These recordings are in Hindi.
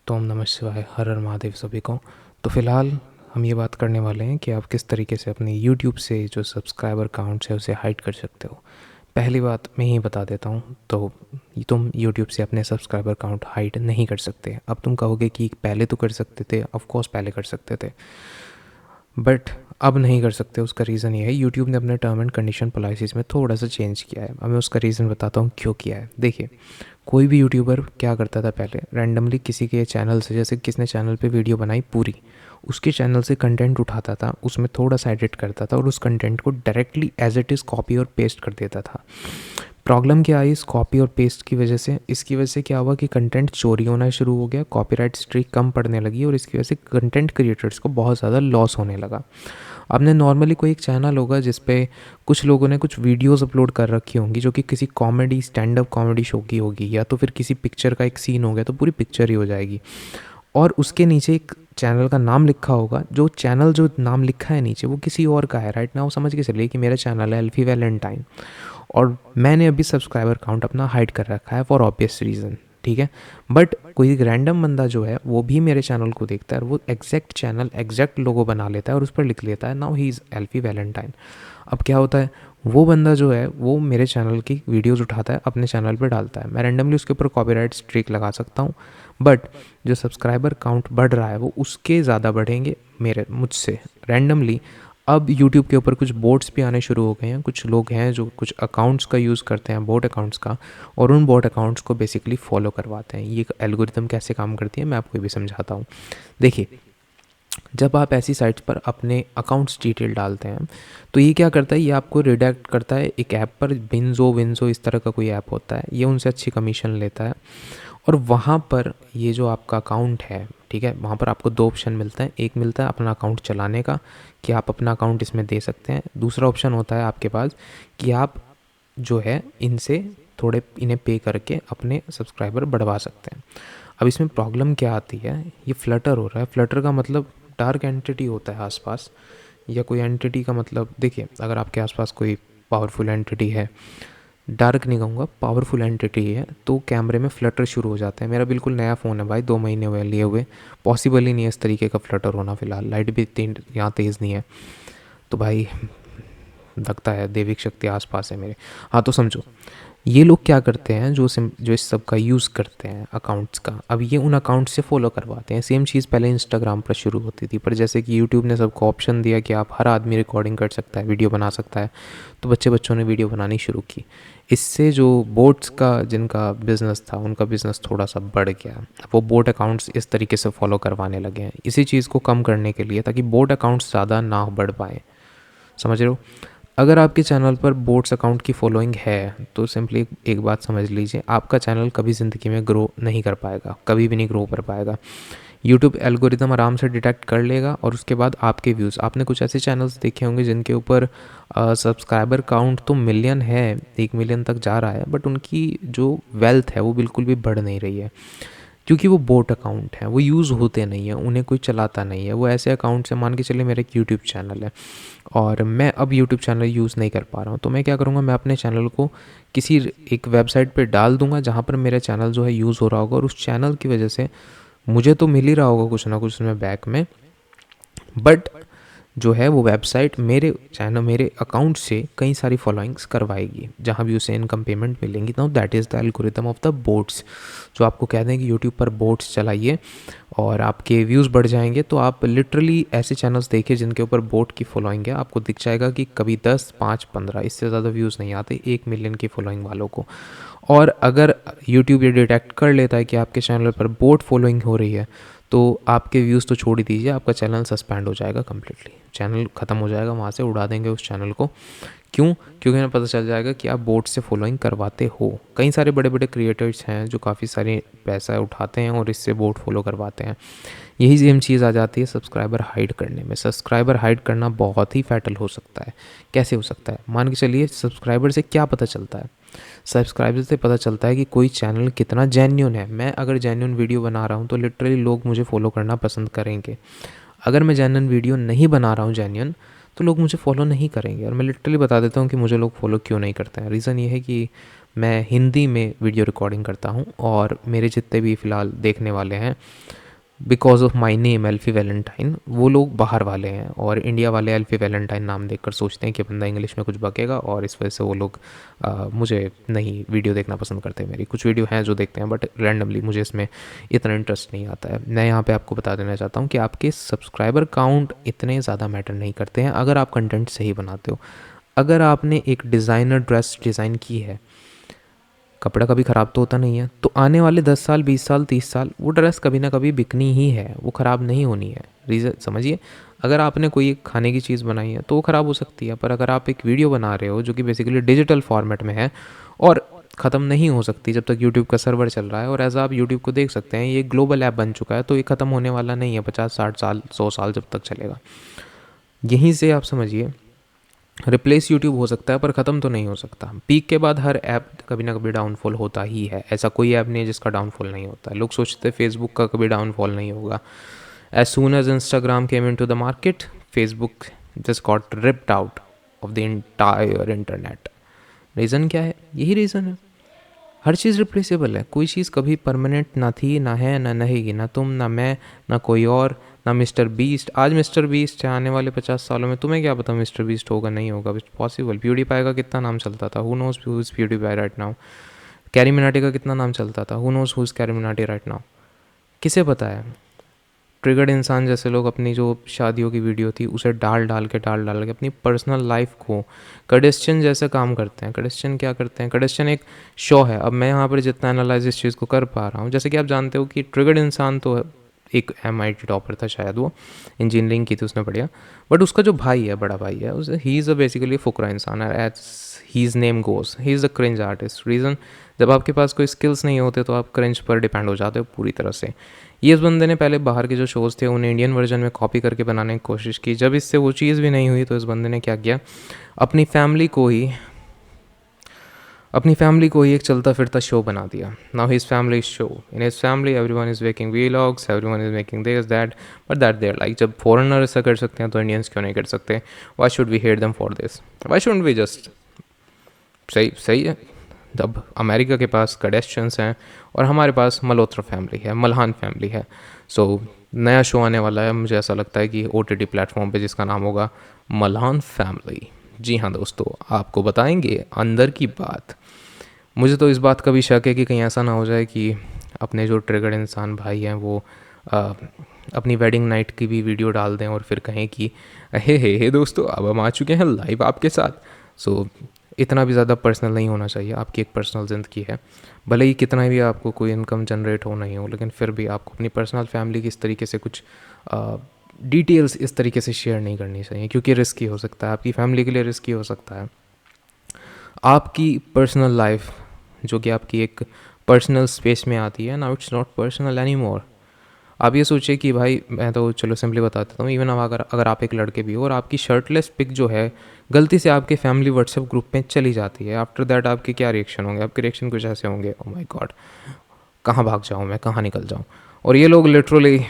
तो ओम नमः शिवाय, हर हर महादेव सभी को। तो फ़िलहाल हम ये बात करने वाले हैं कि आप किस तरीके से अपने यूट्यूब से जो सब्सक्राइबर काउंट्स है उसे हाइड कर सकते हो। पहली बात मैं ही बता देता हूँ, तो तुम यूट्यूब से अपने सब्सक्राइबर काउंट हाइड नहीं कर सकते। अब तुम कहोगे कि पहले तो कर सकते थे, ऑफ कोर्स पहले कर सकते थे, बट अब नहीं कर सकते। उसका रीज़न ये है, यूट्यूब ने अपने टर्म एंड कंडीशन पॉलिसीज़ में थोड़ा सा चेंज किया है। अब मैं उसका रीज़न बताता हूँ क्यों किया है। देखिए, कोई भी यूट्यूबर क्या करता था पहले, रैंडमली किसी के चैनल से, जैसे किसने चैनल पे वीडियो बनाई पूरी, उसके चैनल से कंटेंट उठाता था, उसमें थोड़ा सा एडिट करता था और उस कंटेंट को directly as it is copy और पेस्ट कर देता था। प्रॉब्लम क्या आई इस कॉपी और पेस्ट की वजह से? इसकी वजह से क्या हुआ कि कंटेंट चोरी होना शुरू हो गया, कॉपीराइट स्ट्रीक कम पड़ने लगी और इसकी वजह से कंटेंट क्रिएटर्स को बहुत ज़्यादा लॉस होने लगा। आपने नॉर्मली कोई एक चैनल होगा जिस पे कुछ लोगों ने कुछ वीडियोस अपलोड कर रखी होंगी जो कि किसी comedy, stand up comedy show की होगी, या तो फिर किसी पिक्चर का एक सीन हो गया तो पूरी पिक्चर ही हो जाएगी, और उसके नीचे एक चैनल का नाम लिखा होगा। जो चैनल, जो नाम लिखा है नीचे, वो किसी और का है। राइट नाउ समझ के चलिए कि मेरा चैनल है एल्फी वैलेंटाइन, और मैंने अभी सब्सक्राइबर काउंट अपना हाइड कर रखा है फॉर ऑब्वियस रीज़न, ठीक है। बट कोई एक रैंडम बंदा जो है वो भी मेरे चैनल को देखता है और वो एग्जैक्ट चैनल, एग्जैक्ट लोगो बना लेता है और उस पर लिख लेता है नाउ ही इज़ एल्फी वैलेंटाइन। अब क्या होता है, वो बंदा जो है वो मेरे चैनल की वीडियोस उठाता है, अपने चैनल पर डालता है। मैं रैंडमली उसके ऊपर कॉपीराइट स्ट्रीक लगा सकता हूँ, बट जो सब्सक्राइबर काउंट बढ़ रहा है वो उसके ज़्यादा बढ़ेंगे मेरे, मुझसे रैंडमली। अब यूट्यूब के ऊपर कुछ बोट्स भी आने शुरू हो गए हैं। कुछ लोग हैं जो कुछ अकाउंट्स का यूज़ करते हैं, बोट अकाउंट्स का, और उन बोट अकाउंट्स को बेसिकली फॉलो करवाते हैं। ये एल्गोरिदम कैसे काम करती है मैं आपको ये भी समझाता हूँ। देखिए, जब आप ऐसी साइट्स पर अपने अकाउंट्स डिटेल डालते हैं तो ये क्या करता है, ये आपको रिडायरेक्ट करता है एक ऐप पर। बिंजो विंजो इस तरह का कोई ऐप होता है, ये उनसे अच्छी कमीशन लेता है। और वहाँ पर ये जो आपका अकाउंट है, ठीक है, वहाँ पर आपको दो ऑप्शन मिलते हैं। एक मिलता है अपना अकाउंट चलाने का, कि आप अपना अकाउंट इसमें दे सकते हैं। दूसरा ऑप्शन होता है आपके पास कि आप जो है इनसे थोड़े इन्हें पे करके अपने सब्सक्राइबर बढ़वा सकते हैं। अब इसमें प्रॉब्लम क्या आती है, ये फ्लटर हो रहा है। फ्लटर का मतलब डार्क एंटिटी होता है आसपास, या कोई एंटिटी का मतलब, देखिए अगर आपके आसपास कोई पावरफुल एंटिटी है, डार्क नहीं कहूँगा, पावरफुल एंटिटी है, तो कैमरे में फ्लटर शुरू हो जाते हैं। मेरा बिल्कुल नया फ़ोन है भाई, 2 महीने हुए लिए हुए, पॉसिबल ही नहीं है इस तरीके का फ्लटर होना। फ़िलहाल लाइट भी इतनी यहाँ तेज़ नहीं है, तो भाई लगता है देविक शक्ति आसपास है मेरे। हाँ, तो समझो ये लोग क्या करते हैं, जो इस सब का यूज़ करते हैं अकाउंट्स का, अब ये उन अकाउंट से फॉलो करवाते हैं। सेम चीज़ पहले इंस्टाग्राम पर शुरू होती थी, पर जैसे कि यूट्यूब ने सबको ऑप्शन दिया कि आप, हर आदमी रिकॉर्डिंग कर सकता है, वीडियो बना सकता है, तो बच्चों ने वीडियो बनानी शुरू की। इससे जो बोट्स का, जिनका बिज़नेस था, उनका बिज़नेस थोड़ा सा बढ़ गया। वो बोट अकाउंट्स इस तरीके से फॉलो करवाने लगे हैं इसी चीज़ को कम करने के लिए, ताकि बोट अकाउंट्स ज़्यादा ना बढ़ पाएँ। समझ रहे हो? अगर आपके चैनल पर बोट्स अकाउंट की फॉलोइंग है तो सिंपली एक बात समझ लीजिए, आपका चैनल कभी ज़िंदगी में ग्रो नहीं कर पाएगा, कभी भी नहीं ग्रो कर पाएगा। यूट्यूब एल्गोरिदम आराम से डिटेक्ट कर लेगा और उसके बाद आपके व्यूज़, आपने कुछ ऐसे चैनल्स देखे होंगे जिनके ऊपर सब्सक्राइबर काउंट तो मिलियन है, 1 मिलियन तक जा रहा है, बट उनकी जो वेल्थ है वो बिल्कुल भी बढ़ नहीं रही है, क्योंकि वो बोट अकाउंट हैं, वो यूज़ होते नहीं हैं, उन्हें कोई चलाता नहीं है। वो ऐसे अकाउंट से, मान के चलिए मेरा एक यूट्यूब चैनल है और मैं अब यूट्यूब चैनल यूज़ नहीं कर पा रहा हूँ, तो मैं क्या करूँगा, मैं अपने चैनल को किसी एक वेबसाइट पे डाल दूँगा जहाँ पर मेरा चैनल जो है यूज़ हो रहा होगा, और उस चैनल की वजह से मुझे तो मिल ही रहा होगा कुछ ना कुछ उसमें बैक में, बट जो है वो वेबसाइट मेरे चैनल, मेरे अकाउंट से कई सारी फॉलोइंग्स करवाएगी, जहाँ भी उसे इनकम पेमेंट मिलेंगी। Now that is the algorithm of the boats. जो आपको कह दें कि यूट्यूब पर बोट्स चलाइए और आपके व्यूज़ बढ़ जाएंगे, तो आप लिटरली ऐसे चैनल्स देखिए जिनके ऊपर बोट की फॉलोइंग है, आपको दिख जाएगा कि कभी 10, 5, 15, इससे ज़्यादा व्यूज़ नहीं आते 1 मिलियन की फॉलोइंग वालों को। और अगर यूट्यूब ये डिटेक्ट कर लेता है कि आपके चैनल पर बोट फॉलोइंग हो रही है, तो आपके व्यूज़ तो छोड़ ही दीजिए, आपका चैनल सस्पेंड हो जाएगा कम्प्लीटली, चैनल ख़त्म हो जाएगा, वहाँ से उड़ा देंगे उस चैनल को। क्यों? क्योंकि उन्हें पता चल जाएगा कि आप बोट से फॉलोइंग करवाते हो। कई सारे बड़े बड़े क्रिएटर्स हैं जो काफ़ी सारे पैसा उठाते हैं और इससे बोट फॉलो करवाते हैं। यही सेम चीज़ आ जाती है सब्सक्राइबर हाइड करने में। सब्सक्राइबर हाइड करना बहुत ही फैटल हो सकता है। कैसे हो सकता है? मान के चलिए, सब्सक्राइबर से क्या पता चलता है? सब्सक्राइबर से पता चलता है कि कोई चैनल कितना जेन्युइन है। मैं अगर जेन्युइन वीडियो बना रहा हूँ तो लिटरली लोग मुझे फॉलो करना पसंद करेंगे। अगर मैं जेन्युइन वीडियो नहीं बना रहा हूँ जेन्युइन, तो लोग मुझे फॉलो नहीं करेंगे। और मैं लिटरली बता देता हूँ कि मुझे लोग फॉलो क्यों नहीं करते हैं। रीज़न ये है कि मैं हिंदी में वीडियो रिकॉर्डिंग करता हूँ और मेरे जितने भी फ़िलहाल देखने वाले हैं, because of my name Alfie Valentine, वो लोग बाहर वाले हैं और इंडिया वाले एल्फी वैलेंटाइन नाम देखकर सोचते हैं कि बंदा इंग्लिश में कुछ बकेगा, और इस वजह से वो लोग मुझे नहीं वीडियो देखना पसंद करते हैं। मेरी कुछ वीडियो हैं जो देखते हैं, बट रैंडमली मुझे इसमें इतना इंटरेस्ट नहीं आता है। मैं यहाँ पे आपको बता देना चाहता हूँ कि आपके सब्सक्राइबर काउंट इतने ज़्यादा मैटर नहीं करते हैं अगर आप कंटेंट सही बनाते हो। अगर आपने एक डिज़ाइनर ड्रेस डिज़ाइन की है, कपड़ा कभी ख़राब तो होता नहीं है, तो आने वाले 10 साल 20 साल 30 साल वो ड्रेस कभी ना कभी बिकनी ही है, वो ख़राब नहीं होनी है। रीज़न समझिए, अगर आपने कोई एक खाने की चीज़ बनाई है तो वो ख़राब हो सकती है, पर अगर आप एक वीडियो बना रहे हो जो कि बेसिकली डिजिटल फॉर्मेट में है और ख़त्म नहीं हो सकती जब तक यूट्यूब का सर्वर चल रहा है, और एज आप यूट्यूब को देख सकते हैं ये ग्लोबल ऐप बन चुका है, तो ये ख़त्म होने वाला नहीं है 50 60 साल 100 साल जब तक चलेगा। यहीं से आप समझिए, रिप्लेस यूट्यूब हो सकता है पर ख़त्म तो नहीं हो सकता। पीक के बाद हर ऐप कभी ना कभी डाउनफॉल होता ही है, ऐसा कोई ऐप नहीं है जिसका डाउनफॉल नहीं होता है। लोग सोचते हैं फेसबुक का कभी डाउनफॉल नहीं होगा। As soon as Instagram came into the market, Facebook just got ripped out of the entire internet. Reason क्या है? यही रीज़न है, हर चीज़ रिप्लेसेबल है। कोई चीज़ कभी परमानेंट ना थी, ना है, ना रहेगी, ना तुम, ना मैं, ना कोई और, ना मिस्टर बीस्ट। आज मिस्टर बीस्ट है, आने वाले 50 सालों में तुम्हें क्या पता मिस्टर बीस्ट होगा नहीं होगा, इट्स पॉसिबल। प्यूडीपाई का कितना नाम चलता था, who knows who is PewDiePie right now. Carry Minati का कितना नाम चलता था, who knows who is Carry Minati right now. किसे पता है? ट्रिगर्ड इंसान जैसे लोग अपनी जो शादियों की वीडियो थी उसे डाल डाल के अपनी पर्सनल लाइफ को, कडेस्टियन जैसे काम करते हैं। कडेस्टियन क्या करते हैं? कडेस्टियन एक शो है। अब मैं यहाँ पर जितना एनालाइज इस चीज़ को कर पा रहा हूँ, जैसे कि आप जानते हो कि ट्रिगर्ड इंसान तो एक MIT टॉपर था, शायद वो इंजीनियरिंग की थी उसने, बढ़िया। बट उसका जो भाई है, बड़ा भाई है, उसे ही इज़ अ बेसिकली फुकरा इंसान है, as his name goes, he is a cringe artist. Reason, जब आपके पास कोई स्किल्स नहीं होते तो आप क्रिंज पर डिपेंड हो जाते हो पूरी तरह से। ये इस बंदे ने पहले बाहर के जो शोज़ थे उन्हें इंडियन वर्जन में कॉपी करके बनाने की कोशिश की। जब इससे वो चीज़ भी नहीं हुई तो इस बंदे ने क्या किया, अपनी फैमिली को ही एक चलता फिरता शो बना दिया। Now his family show, in his family everyone is making vlogs, everyone is making this that, but that there like. जब फॉरेनर ऐसा कर सकते हैं तो इंडियंस क्यों नहीं कर सकते? Why should we hate them for this? Why shouldn't we just, सही है। जब अमेरिका के पास कडेस्टियंस हैं और हमारे पास मल्होत्रा फैमिली है, मल्हान फैमिली है। सो नया शो आने वाला है, मुझे ऐसा लगता है कि OTT प्लेटफॉर्म पे, जिसका नाम होगा मल्हान फैमिली। जी हाँ दोस्तों, आपको बताएंगे अंदर की बात। मुझे तो इस बात का भी शक है कि कहीं ऐसा ना हो जाए कि अपने जो ट्रिगर्ड इंसान भाई हैं वो अपनी वेडिंग नाइट की भी वीडियो डाल दें और फिर कहें कि हे दोस्तों, अब हम आ चुके हैं लाइव आपके साथ। सो इतना भी ज़्यादा पर्सनल नहीं होना चाहिए। आपकी एक पर्सनल ज़िंदगी है, भले ही कितना भी आपको कोई इनकम जनरेट हो नहीं हो, लेकिन फिर भी आपको अपनी पर्सनल फैमिली की इस तरीके से कुछ डिटेल्स इस तरीके से शेयर नहीं करनी चाहिए, क्योंकि रिस्की हो सकता है, आपकी फैमिली के लिए रिस्की हो सकता है। आपकी पर्सनल लाइफ जो कि आपकी एक पर्सनल स्पेस में आती है, now it's not personal any more. आप ये सोचिए कि भाई, मैं तो चलो सिंपली बता देता हूँ, इवन अगर आप एक लड़के भी हो और आपकी शर्टलेस पिक जो है गलती से आपके फैमिली व्हाट्सएप ग्रुप में चली जाती है, आफ्टर दैट आपके क्या रिएक्शन होंगे? आपके रिएक्शन कुछ ऐसे होंगे, ओ माय गॉड, कहाँ भाग जाऊँ मैं, कहाँ निकल जाऊँ। और ये लोग लिटरली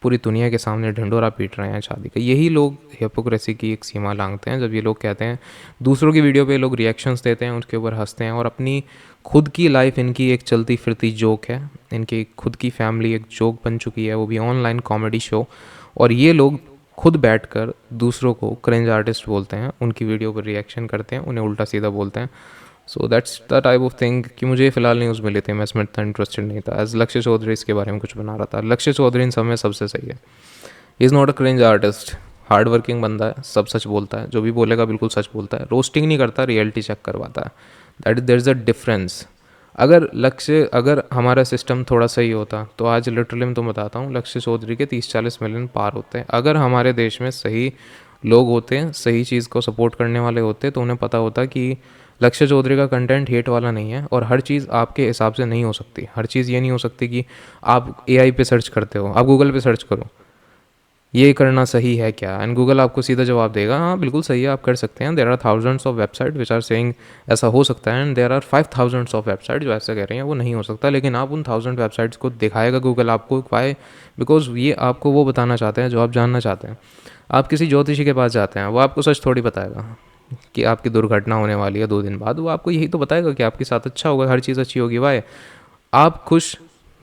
पूरी दुनिया के सामने ढिंडोरा पीट रहे हैं शादी का। यही लोग हिपोक्रेसी की एक सीमा लांघते हैं, जब ये लोग कहते हैं, दूसरों की वीडियो पे लोग रिएक्शंस देते हैं, उसके ऊपर हंसते हैं, और अपनी खुद की लाइफ इनकी एक चलती फिरती जोक है। इनकी खुद की फैमिली एक जोक बन चुकी है, वो भी ऑनलाइन कॉमेडी शो। और ये लोग खुद बैठकर दूसरों को क्रिंज आर्टिस्ट बोलते हैं, उनकी वीडियो पर रिएक्शन करते हैं, उन्हें उल्टा सीधा बोलते हैं। So that's the type of thing कि मुझे फ़िलहाल न्यूज़ मिली थी, मैं इसमें इतना इंटरेस्टेड नहीं था। एज लक्ष्य चौधरी इसके बारे में कुछ बना रहा था। लक्ष्य चौधरी इन सब में सबसे सही है। He is not a cringe artist, hard working बंदा है, सब सच बोलता है, जो भी बोलेगा बिल्कुल सच बोलता है, रोस्टिंग नहीं करता, रियलिटी चेक करवाता है। That there is a difference. अगर हमारा सिस्टम थोड़ा सही होता तो आज लिटरली मैं तो बताता हूँ, लक्ष्य चौधरी के 30-40 मिलियन पार होते हैं। अगर हमारे देश में सही लोग होते हैं, सही चीज़ को सपोर्ट करने वाले होते, तो उन्हें पता होता कि लक्ष्य चौधरी का कंटेंट हेट वाला नहीं है, और हर चीज़ आपके हिसाब से नहीं हो सकती। हर चीज़ ये नहीं हो सकती कि आप AI पे सर्च करते हो, आप गूगल पे सर्च करो ये करना सही है क्या, एंड गूगल आपको सीधा जवाब देगा, हाँ बिल्कुल सही है, आप कर सकते हैं। There are thousands of website which are saying ऐसा हो सकता है, and there are 5000 of website जो ऐसा कह रही हैं वो नहीं हो सकता। लेकिन आप उन 1000 वेबसाइट्स को दिखाएगा गूगल आपको, वाई? बिकॉज ये आपको वो बताना चाहते हैं जो आप जानना चाहते हैं। आप किसी ज्योतिषी के पास जाते हैं, वो आपको सच थोड़ी बताएगा। कि आपकी दुर्घटना होने वाली है 2 दिन बाद, वो आपको यही तो बताएगा कि आपके साथ अच्छा होगा, हर चीज़ अच्छी होगी। वाई? आप खुश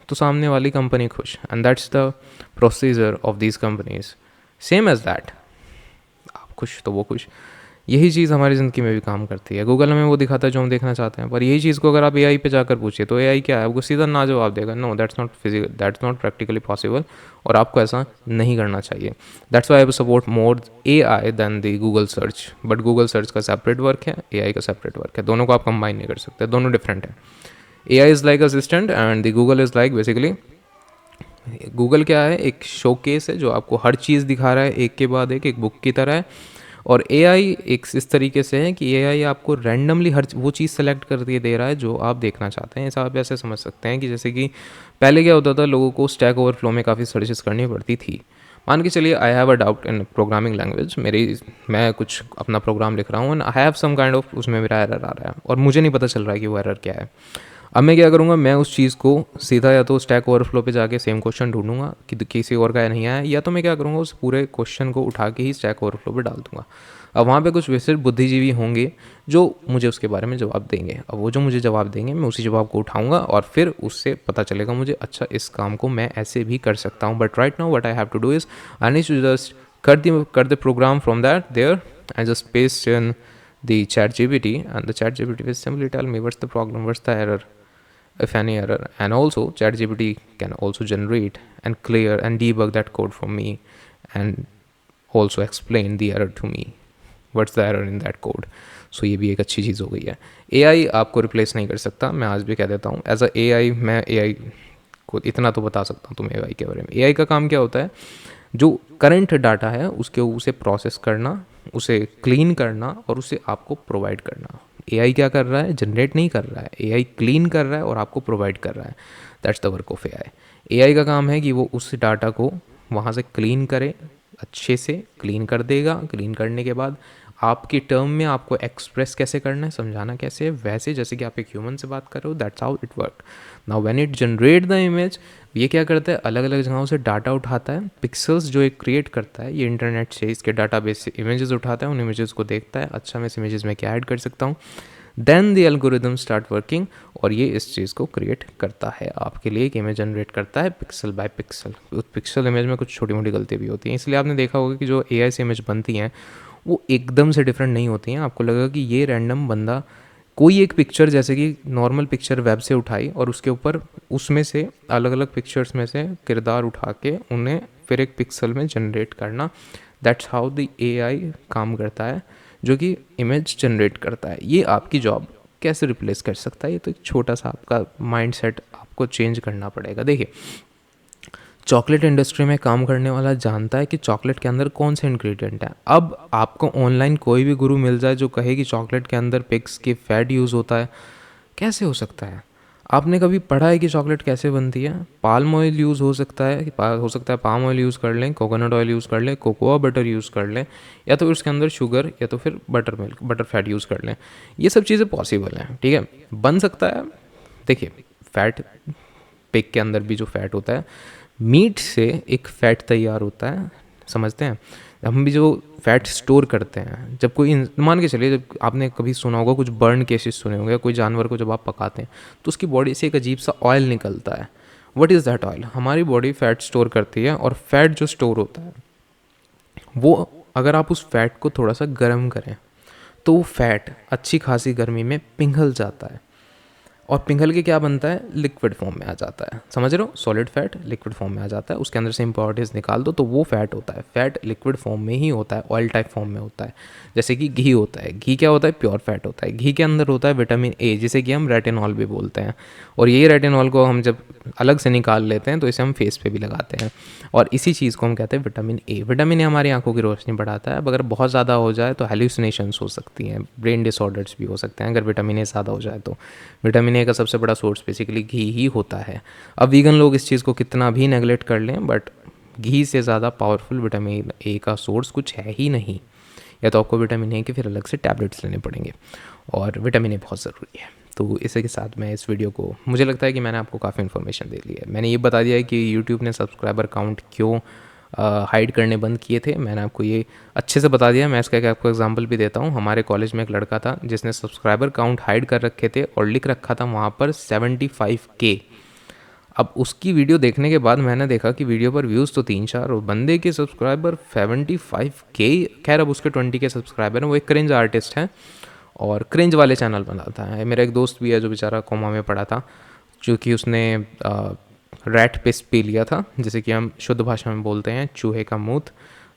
तो सामने वाली कंपनी खुश, and that's the procedure of these companies. Same as that, आप खुश तो वो खुश। यही चीज़ हमारी ज़िंदगी में भी काम करती है। गूगल हमें वो दिखाता है जो हम देखना चाहते हैं, पर यही चीज़ को अगर आप एआई पे जाकर पूछिए तो एआई क्या है, आपको सीधा ना जवाब देगा। No, that's not physical, that's not practically possible, और आपको ऐसा नहीं करना चाहिए। That's why I support more AI than the Google search. But Google search का सेपरेट वर्क है, एआई का सेपरेट वर्क है, दोनों को आप कंबाइन नहीं कर सकते, दोनों डिफरेंट है। AI is like assistant and the Google is like basically, Google क्या है, एक शोकेस है जो आपको हर चीज़ दिखा रहा है एक के बाद एक बुक की तरह है। और एआई एक इस तरीके से है कि एआई आपको रैंडमली हर वो चीज़ सेलेक्ट करके दे रहा है जो आप देखना चाहते हैं। ऐसा आप ऐसे समझ सकते हैं कि जैसे कि पहले क्या होता था, लोगों को स्टैक ओवरफ्लो में काफ़ी सर्चेस करनी पड़ती थी। मान के चलिए I have a doubt in programming language, मैं कुछ अपना प्रोग्राम लिख रहा हूँ and I have some kind of, उसमें मेरा एरर आ रहा है और मुझे नहीं पता चल रहा है कि वो एरर क्या है। अब मैं क्या करूँगा, मैं उस चीज़ को सीधा या तो स्टैक ओवरफ्लो पे जाके सेम क्वेश्चन ढूंढूंगा कि किसी और का नहीं आया, या तो मैं क्या करूँगा, उस पूरे क्वेश्चन को उठा के ही स्टैक ओवरफ्लो पे डाल दूंगा। अब वहाँ पे कुछ वैसे बुद्धिजीवी होंगे जो मुझे उसके बारे में जवाब देंगे। अब वो जो मुझे जवाब देंगे, मैं उसी जवाब को उठाऊंगा और फिर उससे पता चलेगा मुझे, अच्छा इस काम को मैं ऐसे भी कर सकता हूँ। But right now what I have to do is I need to just cut the program from that there and just paste in the ChatGPT, and the ChatGPT will simply tell me what's the problem, what's the error, if any error. And also ChatGPT can also generate and clear and debug that code for me, and also explain the error to me, what's the error in that code. So ये भी एक अच्छी चीज़ हो गई है। AI आपको रिप्लेस नहीं कर सकता, मैं आज भी कह देता हूँ। एज अ AI मैं AI को इतना तो बता सकता हूँ तुम्हें AI के बारे में। AI का काम क्या होता है, जो करंट डाटा है उसे प्रोसेस करना, उसे क्लीन करना और उसे आपको प्रोवाइड करना। एआई क्या कर रहा है, जनरेट नहीं कर रहा है, एआई क्लीन कर रहा है और आपको प्रोवाइड कर रहा है। That's the work of AI. AI का काम है कि वो उस डाटा को वहाँ से क्लीन करे, अच्छे से क्लीन कर देगा। क्लीन करने के बाद आपकी टर्म में आपको एक्सप्रेस कैसे करना है, समझाना कैसे है, वैसे जैसे कि आप एक ह्यूमन से बात कर रहे हो। That's how it work. Now when it generate the image, ये क्या करता है, अलग अलग जगहों से डाटा उठाता है, पिक्सल्स जो एक क्रिएट करता है, ये इंटरनेट से इसके डाटाबेस से इमेजेस उठाता है, उन इमेजेस को देखता है, अच्छा मैं इस इमेजेस में क्या ऐड कर सकता हूँ। Then the algorithm start working, और ये इस चीज़ को क्रिएट करता है आपके लिए, एक इमेज जनरेट करता है पिक्सल बाय पिक्सल। उस पिक्सल इमेज में कुछ छोटी मोटी गलती भी होती हैं, इसलिए आपने देखा होगा कि जो एआई से इमेज बनती हैं वो एकदम से डिफरेंट नहीं होती हैं। आपको लगेगा कि ये रैंडम बंदा कोई एक पिक्चर, जैसे कि नॉर्मल पिक्चर वेब से उठाई और उसके ऊपर उसमें से अलग अलग पिक्चर्स में से किरदार उठा के उन्हें फिर एक पिक्सल में जनरेट करना। दैट्स हाउ द एआई काम करता है, जो कि इमेज जनरेट करता है। ये आपकी जॉब कैसे रिप्लेस कर सकता है, ये तो एक छोटा सा आपका माइंडसेट आपको चेंज करना पड़ेगा। देखिए, चॉकलेट इंडस्ट्री में काम करने वाला जानता है कि चॉकलेट के अंदर कौन से इंग्रेडिएंट है। अब आपको ऑनलाइन कोई भी गुरु मिल जाए जो कहे कि चॉकलेट के अंदर पिग्स की फैट यूज़ होता है, कैसे हो सकता है? आपने कभी पढ़ा है कि चॉकलेट कैसे बनती है? पाल्म ऑयल यूज़ हो सकता है, हो सकता है पाम ऑयल यूज़ कर लें, कोकोनट ऑयल यूज़ कर लें, कोकोआ बटर यूज़ कर लें, या तो उसके अंदर शुगर या तो फिर butter milk, butter fat use कर लें। ये सब चीज़ें पॉसिबल हैं, ठीक है, बन सकता है। देखिए, फैट, पिग के अंदर भी जो फैट होता है, मीट से एक फ़ैट तैयार होता है, समझते हैं। हम भी जो फैट स्टोर करते हैं, जब कोई मान के चलिए, जब आपने कभी सुना होगा कुछ बर्न केसेस सुने होंगे, कोई जानवर को जब आप पकाते हैं तो उसकी बॉडी से एक अजीब सा ऑयल निकलता है। What is that oil? हमारी बॉडी फैट स्टोर करती है, और फैट जो स्टोर होता है वो, अगर आप उस फैट को थोड़ा सा गर्म करें तो वो फैट अच्छी खासी गर्मी में पिघल जाता है, और पिघल के क्या बनता है, लिक्विड फॉर्म में आ जाता है। समझ रहे हो, सॉलिड फैट लिक्विड फॉर्म में आ जाता है, उसके अंदर से इंप्योरिटीज निकाल दो तो वो फैट होता है। फैट लिक्विड फॉर्म में ही होता है, ऑयल टाइप फॉर्म में होता है। जैसे कि घी होता है, घी क्या होता है, प्योर फैट होता है। घी के अंदर होता है विटामिन ए, जिसे कि हम रेटिनॉल भी बोलते हैं, और ये रेटिनॉल को हम जब अलग से निकाल लेते हैं तो इसे हम फेस पे भी लगाते हैं, और इसी चीज़ को हम कहते हैं विटामिन ए। विटामिन ए हमारी आंखों की रोशनी बढ़ाता है। अब अगर बहुत ज़्यादा हो जाए तो हेल्यूसिनेशंस हो सकती हैं, ब्रेन डिसऑर्डर्स भी हो सकते हैं अगर विटामिन ए ज़्यादा हो जाए तो। विटामिन ए का सबसे बड़ा सोर्स बेसिकली घी ही होता है। अब वीगन लोग इस चीज़ को कितना भी नेगलेक्ट कर लें, बट घी से ज़्यादा पावरफुल विटामिन ए का सोर्स कुछ है ही नहीं। या तो आपको विटामिन ए के फिर अलग से टैबलेट्स लेने पड़ेंगे, और विटामिन ए बहुत ज़रूरी है। तो इसी के साथ मैं इस वीडियो को, मुझे लगता है कि मैंने आपको काफ़ी इन्फॉर्मेशन दे दी है। मैंने ये बता दिया है कि यूट्यूब ने सब्सक्राइबर काउंट क्यों हाइड करने बंद किए थे। मैंने आपको ये अच्छे से बता दिया। मैं इसका एक आपको एग्जांपल भी देता हूँ। हमारे कॉलेज में एक लड़का था जिसने सब्सक्राइबर काउंट हाइड कर रखे थे और लिख रखा था वहाँ पर 75K। अब उसकी वीडियो देखने के बाद मैंने देखा कि वीडियो पर व्यूज़ तो 3-4 और बंदे के सब्सक्राइबर 75K। खैर अब उसके 20K सब्सक्राइबर हैं। वो एक क्रिंज आर्टिस्ट है और क्रिंज वाले चैनल बनाता है। मेरा एक दोस्त भी है जो बेचारा कोमा में पड़ा था, क्योंकि उसने रैट पिस पी लिया था, जैसे कि हम शुद्ध भाषा में बोलते हैं चूहे का मूत।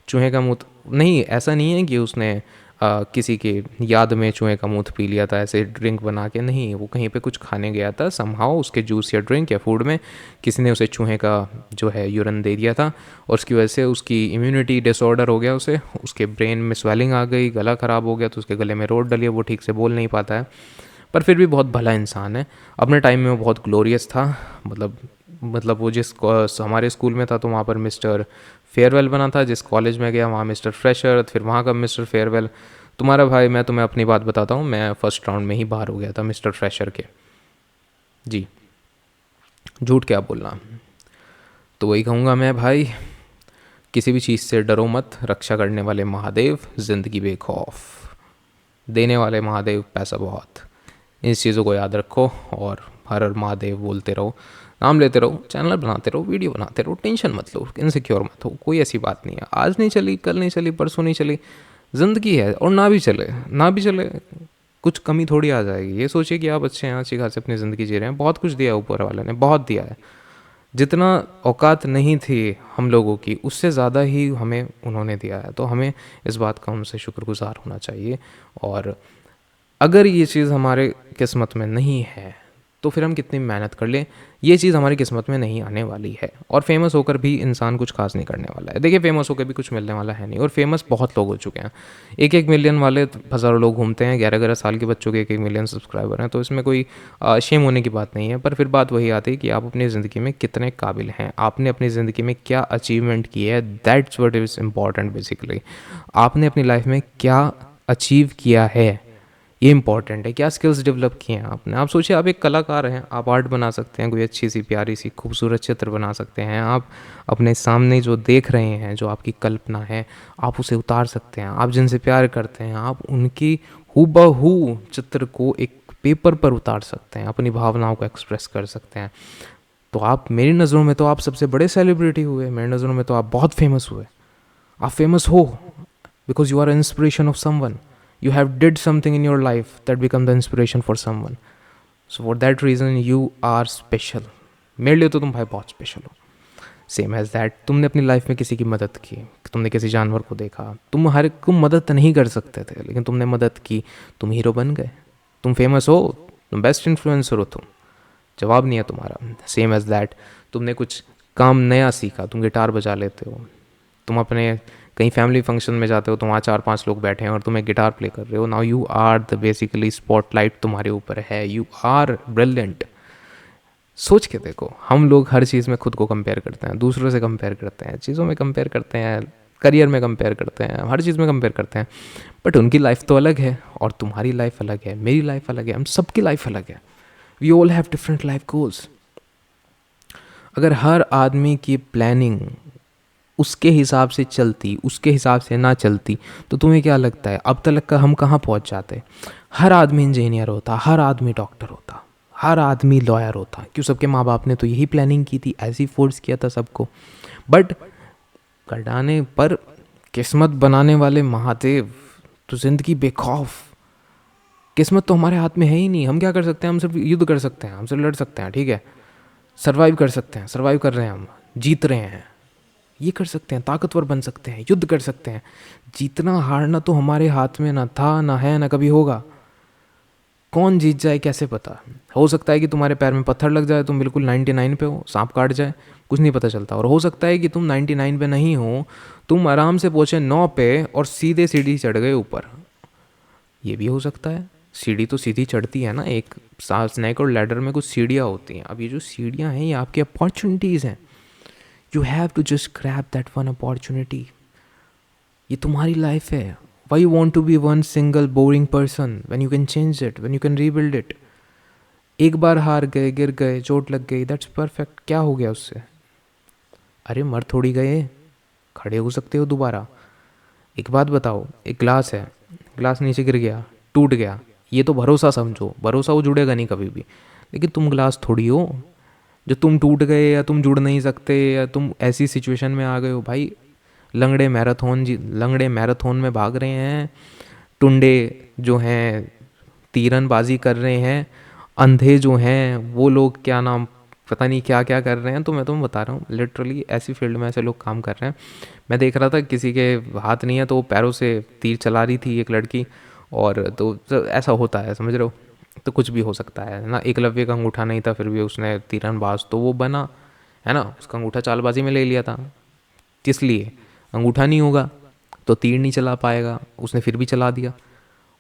चूहे का मूत नहीं, ऐसा नहीं है कि उसने किसी के याद में चूहे का मूत पी लिया था ऐसे ड्रिंक बना के, नहीं। वो कहीं पे कुछ खाने गया था, समहाउ उसके जूस या ड्रिंक या फूड में किसी ने उसे चूहे का जो है यूरिन दे दिया था और उसकी वजह से उसकी इम्यूनिटी डिसऑर्डर हो गया। उसके ब्रेन में स्वेलिंग आ गई, गला ख़राब हो गया, तो उसके गले में रोड डली, वो ठीक से बोल नहीं पाता है। पर फिर भी बहुत भला इंसान है। अपने टाइम में वो बहुत ग्लोरियस था। मतलब वो हमारे स्कूल में था तो वहाँ पर मिस्टर फेयरवेल बना था। जिस कॉलेज में गया वहाँ मिस्टर फ्रेशर, फिर वहाँ का मिस्टर फेयरवेल। तुम्हारा भाई, मैं तुम्हें अपनी बात बताता हूँ, मैं फर्स्ट राउंड में ही बाहर हो गया था मिस्टर फ्रेशर के। जी, झूठ क्या बोलना। तो वही कहूँगा मैं भाई, किसी भी चीज़ से डरो मत। रक्षा करने वाले महादेव, ज़िंदगी बेखौफ देने वाले महादेव, पैसा बहुत। इन चीज़ों को याद रखो और हर हर महादेव बोलते रहो, नाम लेते रहो, चैनल बनाते रहो, वीडियो बनाते रहो। टेंशन मत लो, इनसिक्योर मत हो। कोई ऐसी बात नहीं है, आज नहीं चली, कल नहीं चली, परसों नहीं चली, ज़िंदगी है। और ना भी चले, ना भी चले, कुछ कमी थोड़ी आ जाएगी। ये सोचिए कि आप अच्छे हैं, अच्छी खासी अपनी ज़िंदगी जी रहे हैं। बहुत कुछ दिया है ऊपर वाले ने, बहुत दिया है। जितना औकात नहीं थी हम लोगों की, उससे ज़्यादा ही हमें उन्होंने दिया है। तो हमें इस बात का उनसे शुक्रगुजार होना चाहिए। और अगर ये चीज़ हमारे किस्मत में नहीं है तो फिर हम कितनी मेहनत कर लें, ये चीज़ हमारी किस्मत में नहीं आने वाली है। और फेमस होकर भी इंसान कुछ खास नहीं करने वाला है। देखिए, फेमस होकर भी कुछ मिलने वाला है नहीं। और फेमस बहुत लोग हो चुके हैं, 1-1 मिलियन वाले हज़ारों लोग घूमते हैं। 11-11 साल के बच्चों के 1-1 मिलियन सब्सक्राइबर हैं। तो इसमें कोई शेम होने की बात नहीं है। पर फिर बात वही आती है कि आप अपनी ज़िंदगी में कितने काबिल हैं, आपने अपनी ज़िंदगी में क्या अचीवमेंट की है। That's what is important basically. आपने अपनी लाइफ में क्या अचीव किया है, ये इंपॉर्टेंट है। क्या स्किल्स डेवलप किए हैं आपने। आप सोचिए, आप एक कलाकार हैं, आप आर्ट बना सकते हैं, कोई अच्छी सी प्यारी सी खूबसूरत चित्र बना सकते हैं। आप अपने सामने जो देख रहे हैं, जो आपकी कल्पना है, आप उसे उतार सकते हैं। आप जिनसे प्यार करते हैं, आप उनकी हूबहू चित्र को एक पेपर पर उतार सकते हैं, अपनी भावनाओं को एक्सप्रेस कर सकते हैं। तो आप, मेरी नज़रों में तो आप सबसे बड़े सेलिब्रिटी हुए, मेरी नज़रों में तो आप बहुत फेमस हुए। आप फेमस हो because you are inspiration of someone. You have did something in your life that become the inspiration for someone. So for that reason you are special. मेरे लिए तो तुम भाई बहुत स्पेशल हो। सेम एज दैट, तुमने अपनी लाइफ में किसी की मदद की, तुमने किसी जानवर को देखा, तुम हर को मदद नहीं कर सकते थे लेकिन तुमने मदद की, तुम हीरो बन गए, तुम फेमस हो, तुम बेस्ट इन्फ्लुएंसर हो। तुम, जवाब नहीं है तुम्हारा। सेम एज दैट, तुमने कुछ काम नया सीखा, तुम गिटार बजा लेते हो, तुम अपने कहीं फैमिली फंक्शन में जाते हो तो वहाँ 4-5 लोग बैठे हैं और तुम एक गिटार प्ले कर रहे हो। Now you are the basically spotlight तुम्हारे ऊपर है, यू आर ब्रिलियंट। सोच के देखो, हम लोग हर चीज़ में खुद को कंपेयर करते हैं, दूसरों से कंपेयर करते हैं, चीज़ों में कंपेयर करते हैं, करियर में कंपेयर करते हैं, हर चीज़ में कंपेयर करते हैं। बट उनकी लाइफ तो अलग है और तुम्हारी लाइफ अलग है, मेरी लाइफ अलग है, हम सबकी लाइफ अलग है। We all have different life goals. अगर हर आदमी की प्लानिंग उसके हिसाब से चलती, उसके हिसाब से ना चलती, तो तुम्हें क्या लगता है अब तक का हम कहाँ पहुँच जाते। हर आदमी इंजीनियर होता, हर आदमी डॉक्टर होता, हर आदमी लॉयर होता। क्यों? सबके माँ बाप ने तो यही प्लानिंग की थी, ऐसी फोर्स किया था सबको। बट कटाने पर किस्मत बनाने वाले महादेव, तो ज़िंदगी बेखौफ। किस्मत तो हमारे हाथ में है ही नहीं। हम क्या कर सकते हैं? हम सिर्फ युद्ध कर सकते हैं, हम सिर्फ लड़ सकते हैं, ठीक है, सर्वाइव कर सकते हैं, सर्वाइव कर रहे हैं, हम जीत रहे हैं, ये कर सकते हैं, ताकतवर बन सकते हैं, युद्ध कर सकते हैं। जीतना हारना तो हमारे हाथ में ना था, ना है, ना कभी होगा। कौन जीत जाए कैसे पता। हो सकता है कि तुम्हारे पैर में पत्थर लग जाए, तुम बिल्कुल 99 पे हो, सांप काट जाए, कुछ नहीं पता चलता। और हो सकता है कि तुम 99 पे नहीं हो, तुम आराम से पहुँचे 9 पे और सीधे सीढ़ी चढ़ गए ऊपर। ये भी हो सकता है। सीढ़ी तो सीधी चढ़ती है ना, एक स्नैक और लैडर में कुछ सीढ़ियाँ होती हैं। अब ये जो सीढ़ियाँ हैं, ये आपकी अपॉर्चुनिटीज़ हैं। You have to just grab that one opportunity. ये तुम्हारी लाइफ है। Why you want to be one single boring person when you can change it, when you can rebuild it? एक बार हार गए, गिर गए, चोट लग गई, that's perfect। क्या हो गया उससे? अरे मर थोड़ी गए, खड़े हो सकते हो दोबारा। एक बात बताओ, एक ग्लास है, ग्लास नीचे गिर गया, टूट गया, ये तो भरोसा समझो, भरोसा वो जुड़ेगा नहीं कभी भी। लेकिन तुम ग्लास थोड़ी हो जो तुम टूट गए या तुम जुड़ नहीं सकते या तुम ऐसी सिचुएशन में आ गए हो। भाई लंगड़े मैराथन में भाग रहे हैं, टुंडे जो हैं तीरंदाजी कर रहे हैं, अंधे जो हैं वो लोग क्या नाम पता नहीं क्या क्या कर रहे हैं। तो मैं तुम्हें बता रहा हूँ लिटरली ऐसी फील्ड में ऐसे लोग काम कर रहे हैं। मैं देख रहा था किसी के हाथ नहीं है तो वो पैरों से तीर चला रही थी एक लड़की, और तो ऐसा होता है, समझ रहे हो। तो कुछ भी हो सकता है ना। एकलव्य का अंगूठा नहीं था फिर भी उसने तीरंदाज तो वो बना, है ना। उसका अंगूठा चालबाजी में ले लिया था, किस लिए, अंगूठा नहीं होगा तो तीर नहीं चला पाएगा, उसने फिर भी चला दिया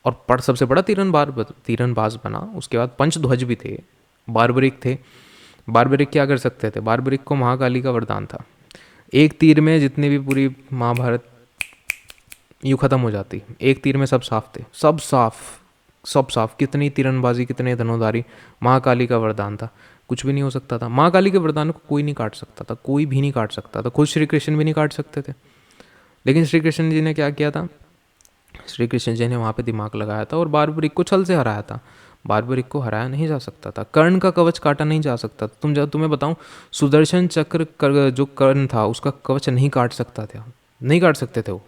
और पर सबसे बड़ा तीरंदाज बना। उसके बाद पंचध्वज भी थे, बारबरिक थे। बारबरिक क्या कर सकते थे, बारबरिक को महाकाली का वरदान था, एक तीर में जितनी भी पूरी महाभारत यूँ ख़त्म हो जाती, एक तीर में सब साफ थे, सब साफ, सब साफ। कितनी तीरंदाजी, कितने धनुधारी, महाकाली का वरदान था, कुछ भी नहीं हो सकता था। महाकाली के वरदान को कोई नहीं काट सकता था, कोई भी नहीं काट सकता था, खुद श्री कृष्ण भी नहीं काट सकते थे। लेकिन श्री कृष्ण जी ने क्या किया था, श्री कृष्ण जी ने वहाँ पे दिमाग लगाया था और बारबरिक को छल से हराया था। बारबरिक को हराया नहीं जा सकता था, कर्ण का कवच काटा नहीं जा सकता था। तुम्हें बताऊं, सुदर्शन चक्र जो कर्ण था उसका कवच नहीं काट सकता था, नहीं काट सकते थे वो।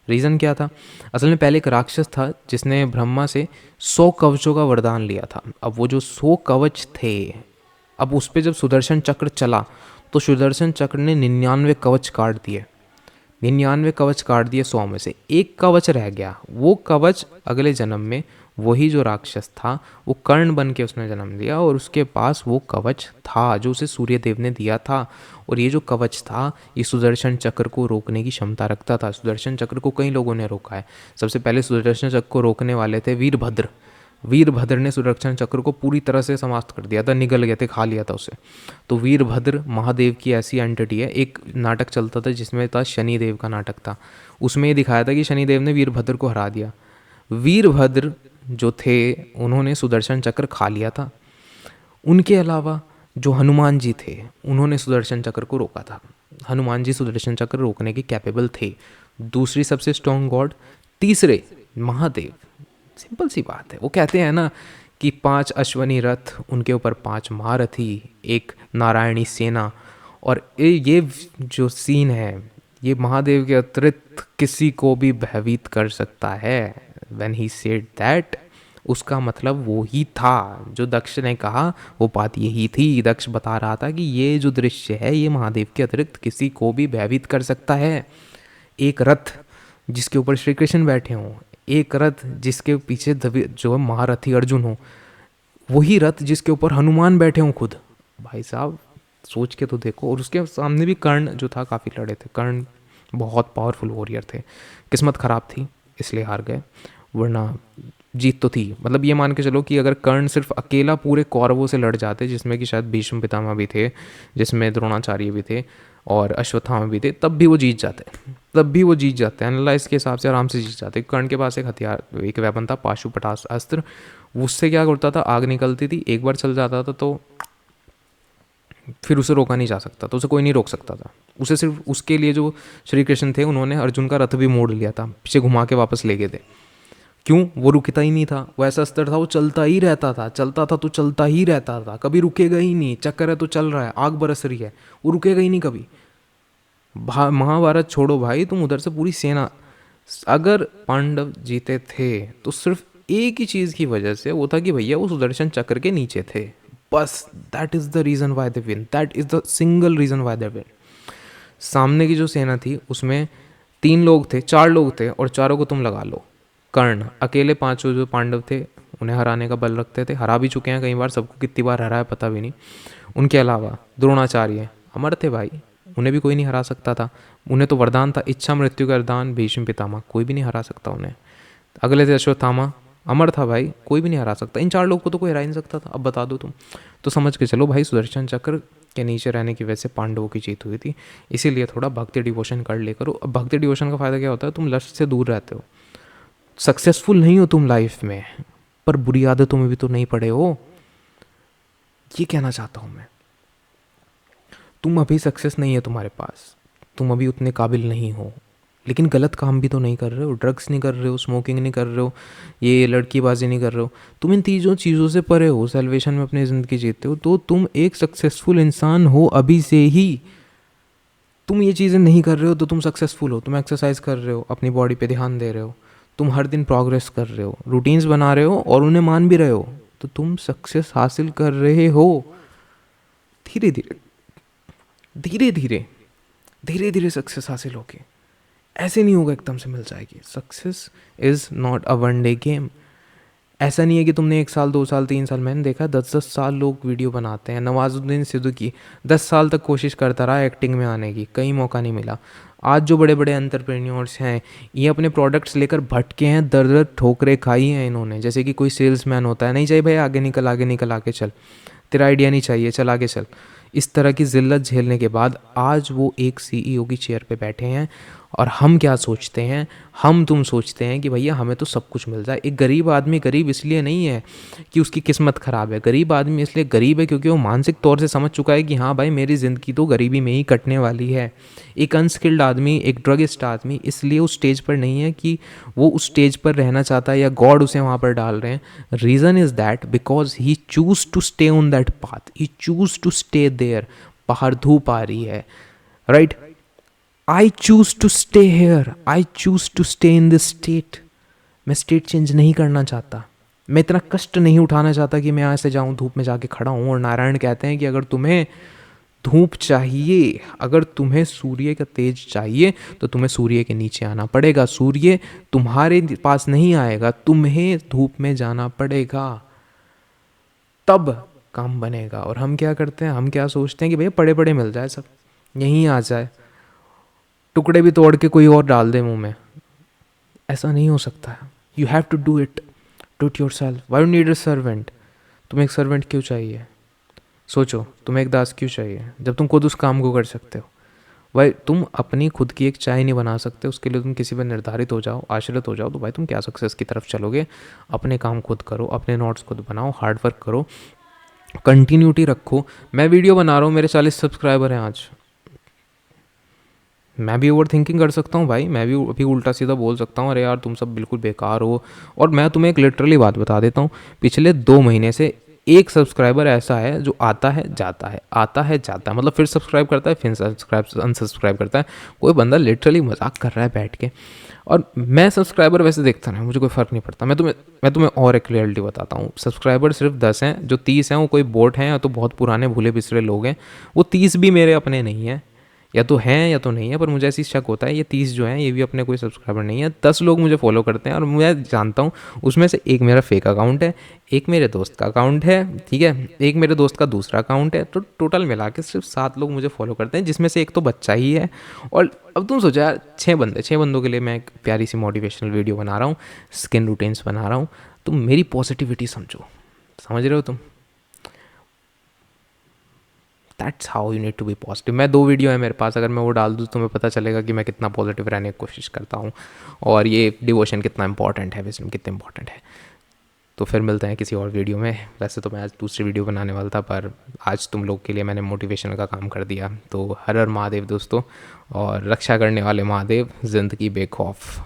रीज़न क्या था, असल में पहले एक राक्षस था जिसने ब्रह्मा से 100 कवचों का वरदान लिया था। अब वो जो 100 कवच थे, अब उस पर जब सुदर्शन चक्र चला तो सुदर्शन चक्र ने 99 कवच काट दिए, 99 कवच काट दिए, 100 में से एक कवच रह गया। वो कवच अगले जन्म में वही जो राक्षस था वो कर्ण बन के उसने जन्म लिया और उसके पास वो कवच था जो उसे सूर्य देव ने दिया था। और ये जो कवच था ये सुदर्शन चक्र को रोकने की क्षमता रखता था। सुदर्शन चक्र को कई लोगों ने रोका है। सबसे पहले सुदर्शन चक्र को रोकने वाले थे वीरभद्र। वीरभद्र ने सुदर्शन चक्र को पूरी तरह से समाप्त कर दिया था, निगल गए थे, खा लिया था उसे। तो वीरभद्र महादेव की ऐसी एंटिटी है। एक नाटक चलता था जिसमें था शनिदेव का नाटक था, उसमें ये दिखाया था कि शनिदेव ने वीरभद्र को हरा दिया। वीरभद्र जो थे उन्होंने सुदर्शन चक्र खा लिया था। उनके अलावा जो हनुमान जी थे उन्होंने सुदर्शन चक्र को रोका था। हनुमान जी सुदर्शन चक्र रोकने के कैपेबल थे। दूसरी सबसे स्ट्रॉन्ग गॉड, तीसरे महादेव। सिंपल सी बात है, वो कहते हैं ना कि 5 अश्वनी रथ, उनके ऊपर 5 महारथी, एक नारायणी सेना। और ये जो सीन है ये महादेव के अतिरिक्त किसी को भी भयभीत कर सकता है। व्हेन ही सेड दैट, उसका मतलब वो ही था जो दक्ष ने कहा, वो बात यही थी। दक्ष बता रहा था कि ये जो दृश्य है ये महादेव के अतिरिक्त किसी को भी भयभीत कर सकता है। एक रथ जिसके ऊपर श्री कृष्ण बैठे हों, एक रथ जिसके पीछे जो महारथी अर्जुन हो, वही रथ जिसके ऊपर हनुमान बैठे हों खुद। भाई साहब सोच के तो देखो। और उसके सामने भी कर्ण जो था काफ़ी लड़े थे। कर्ण बहुत पावरफुल वॉरियर थे, किस्मत ख़राब थी इसलिए हार गए, वरना जीत तो थी। मतलब ये मान के चलो कि अगर कर्ण सिर्फ अकेला पूरे कौरवों से लड़ जाते, जिसमें कि शायद भीष्म पितामह भी थे, जिसमें द्रोणाचार्य भी थे और अश्वत्थामा भी थे, तब भी वो जीत जाते, तब भी वो जीत जाते। एनालाइज के हिसाब से आराम से जीत जाते। कर्ण के पास एक हथियार, एक वेपन था, पाशुपटास अस्त्र। उससे क्या करता था, आग निकलती थी, एक बार चल जाता था तो फिर उसे रोका नहीं जा सकता, तो उसे कोई नहीं रोक सकता था। उसे सिर्फ उसके लिए जो श्री कृष्ण थे उन्होंने अर्जुन का रथ भी मोड़ लिया था, पीछे घुमा के वापस ले गए थे। क्यों, वो रुकता ही नहीं था। वो ऐसा अस्त्र था, वो चलता ही रहता था, चलता था तो चलता ही रहता था, कभी रुकेगा ही नहीं। चक्कर है तो चल रहा है, आग बरस रही है, वो रुकेगा ही नहीं कभी। महाभारत छोड़ो भाई, तुम उधर से पूरी सेना, अगर पांडव जीते थे तो सिर्फ एक ही चीज़ की वजह से, वो था कि भैया वो सुदर्शन चक्र के नीचे थे, बस। That is the reason why they win, that is the single reason why they win. सामने की जो सेना थी उसमें 3 लोग थे, 4 लोग थे, और चारों को तुम लगा लो। कर्ण अकेले 5 जो पांडव थे उन्हें हराने का बल रखते थे, हरा भी चुके हैं कई बार, सबको कितनी बार हराया पता भी नहीं। उनके अलावा द्रोणाचार्य अमर थे भाई, उन्हें भी कोई नहीं हरा सकता था। उन्हें तो वरदान था, इच्छा मृत्यु का वरदान। भीष्म पितामह, कोई भी नहीं हरा सकता उन्हें। अगले थे अश्वत्थामा, अमर था भाई, कोई भी नहीं हरा सकता। इन 4 लोग को तो कोई हरा ही नहीं सकता था। अब बता दो तुम, तो समझ के चलो भाई सुदर्शन चक्र के नीचे रहने की वजह से पांडवों की जीत हुई थी। इसीलिए थोड़ा भक्ति डिवोशन कर ले करो। अब भक्ति डिवोशन का फ़ायदा क्या होता है, तुम लक्ष्य से दूर रहते हो, सक्सेसफुल नहीं हो तुम लाइफ में, पर बुरी आदतों में भी तो नहीं पड़े हो। ये कहना चाहता हूँ मैं। तुम अभी सक्सेस नहीं है तुम्हारे पास, तुम अभी उतने काबिल नहीं हो। लेकिन गलत काम भी तो नहीं कर रहे हो, ड्रग्स नहीं कर रहे हो, स्मोकिंग नहीं कर रहे हो, ये लड़कीबाजी नहीं कर रहे हो, तुम इन तीनों चीज़ों से परे हो, सेल्वेशन में अपनी ज़िंदगी जीते हो, तो तुम एक सक्सेसफुल इंसान हो अभी से ही। तुम ये चीज़ें नहीं कर रहे हो तो तुम सक्सेसफुल हो। तुम एक्सरसाइज कर रहे हो, अपनी बॉडी पे ध्यान दे रहे हो, तुम हर दिन प्रोग्रेस कर रहे हो, रूटीन्स बना रहे हो और उन्हें मान भी रहे हो, तो तुम सक्सेस हासिल कर रहे हो। धीरे धीरे धीरे धीरे धीरे धीरे सक्सेस हासिल होगी, ऐसे नहीं होगा एकदम से मिल जाएगी। Success is not a one day game. ऐसा नहीं है कि तुमने 1 साल 2 साल 3 साल, मैंने देखा 10-10 साल लोग वीडियो बनाते हैं। नवाजुद्दीन सिद्दीकी 10 साल तक कोशिश करता रहा एक्टिंग में आने की, कहीं मौका नहीं मिला। आज जो बड़े बड़े एंटरप्रेन्योर्स हैं, ये अपने प्रोडक्ट्स लेकर भटके हैं, दर दर ठोकरें खाई हैं इन्होंने। जैसे कि कोई सेल्समैन होता है, नहीं चाहिए भाई आगे निकल आगे निकल, आगे चल, तेरा आइडिया नहीं चाहिए, चल आगे चल। इस तरह की ज़िल्लत झेलने के बाद आज वो एक सीईओ की चेयर पे बैठे हैं। और हम क्या सोचते हैं, हम तुम सोचते हैं कि भैया हमें तो सब कुछ मिल जाए। एक गरीब आदमी गरीब इसलिए नहीं है कि उसकी किस्मत ख़राब है, गरीब आदमी इसलिए गरीब है क्योंकि वो मानसिक तौर से समझ चुका है कि हाँ भाई मेरी ज़िंदगी तो गरीबी में ही कटने वाली है। एक अनस्किल्ड आदमी, एक ड्रगिस्ट आदमी इसलिए उस स्टेज पर नहीं है कि वो उस स्टेज पर रहना चाहता है या गॉड उसे वहाँ पर डाल रहे हैं। Reason is that because he choose to stay on that path, he choose to stay there. बाहर धूप आ रही है, right, I choose to stay here, I choose to stay in this state. मैं स्टेट चेंज नहीं करना चाहता, मैं इतना कष्ट नहीं उठाना चाहता कि मैं यहाँ से जाऊँ धूप में जाके खड़ा हूँ। और नारायण कहते हैं कि अगर तुम्हें धूप चाहिए, अगर तुम्हें सूर्य का तेज चाहिए तो तुम्हें सूर्य के नीचे आना पड़ेगा। सूर्य तुम्हारे पास नहीं आएगा, तुम्हें धूप में जाना पड़ेगा, तब काम बनेगा। और हम क्या करते हैं, हम क्या सोचते हैं कि भैया पड़े पड़े मिल जाए, सब यहीं आ जाए, टुकड़े भी तोड़ के कोई और डाल दे मुंह में। ऐसा नहीं हो सकता है। You have to do it yourself. Why you need a servant. तुम्हें एक सर्वेंट क्यों चाहिए, सोचो, तुम्हें एक दास क्यों चाहिए जब तुम खुद उस काम को कर सकते हो। भाई तुम अपनी खुद की एक चाय नहीं बना सकते, उसके लिए तुम किसी पर निर्धारित हो जाओ, आश्रित हो जाओ, तो भाई तुम क्या सक्सेस की तरफ चलोगे। अपने काम खुद करो, अपने नोट्स खुद बनाओ, हार्ड वर्क करो, कंटिन्यूटी रखो। मैं वीडियो बना रहा हूँ, मेरे 40 सब्सक्राइबर हैं आज, मैं भी ओवर थिंकिंग कर सकता हूँ भाई, मैं भी अभी उल्टा सीधा बोल सकता हूँ, अरे यार तुम सब बिल्कुल बेकार हो। और मैं तुम्हें एक लिटरली बात बता देता हूँ, पिछले 2 महीने से एक सब्सक्राइबर ऐसा है जो आता है जाता है, आता है जाता है, मतलब फिर सब्सक्राइब करता है, फिर सब्सक्राइब अनसब्सक्राइब करता है। कोई बंदा लिटरली मजाक कर रहा है बैठ के। और मैं सब्सक्राइबर वैसे देखता नहीं, मुझे कोई फ़र्क नहीं पड़ता। मैं तुम्हें और एक रियलिटी बताता हूँ, सब्सक्राइबर सिर्फ 10 हैं, जो 30 हैं वो कोई बोट हैं या तो बहुत पुराने भूले बिसरे लोग हैं। वो 30 भी मेरे अपने नहीं हैं, या तो हैं या तो नहीं है, पर मुझे ऐसी शक होता है ये 30 जो हैं ये भी अपने कोई सब्सक्राइबर नहीं है। 10 लोग मुझे फॉलो करते हैं और मैं जानता हूँ उसमें से एक मेरा फेक अकाउंट है, एक मेरे दोस्त का अकाउंट है, ठीक है, एक मेरे दोस्त का दूसरा अकाउंट है। तो टोटल मिला के सिर्फ 7 लोग मुझे फॉलो करते हैं, जिसमें से एक तो बच्चा ही है। और अब तुम सोचो यार, 6 बंदों के लिए मैं एक प्यारी सी मोटिवेशनल वीडियो बना रहा हूँ, स्किन रूटीन्स बना रहा हूँ। तुम मेरी पॉजिटिविटी समझो, समझ रहे हो तुम। That's how you need to be positive. मैं 2 वीडियो है मेरे पास, अगर मैं वो डाल दूँ तो तुम्हें पता चलेगा कि मैं कितना पॉजिटिव रहने की कोशिश करता हूँ और ये डिवोशन कितना इंपॉर्टेंट है, विजडम कितना इंपॉर्टेंट है। तो फिर मिलते हैं किसी और वीडियो में। वैसे तो मैं आज दूसरी वीडियो बनाने वाला था, पर आज तुम लोग के लिए मैंने मोटिवेशन का काम कर दिया। तो हर हर महादेव दोस्तों, और रक्षा करने वाले महादेव, ज़िंदगी बेखौफ।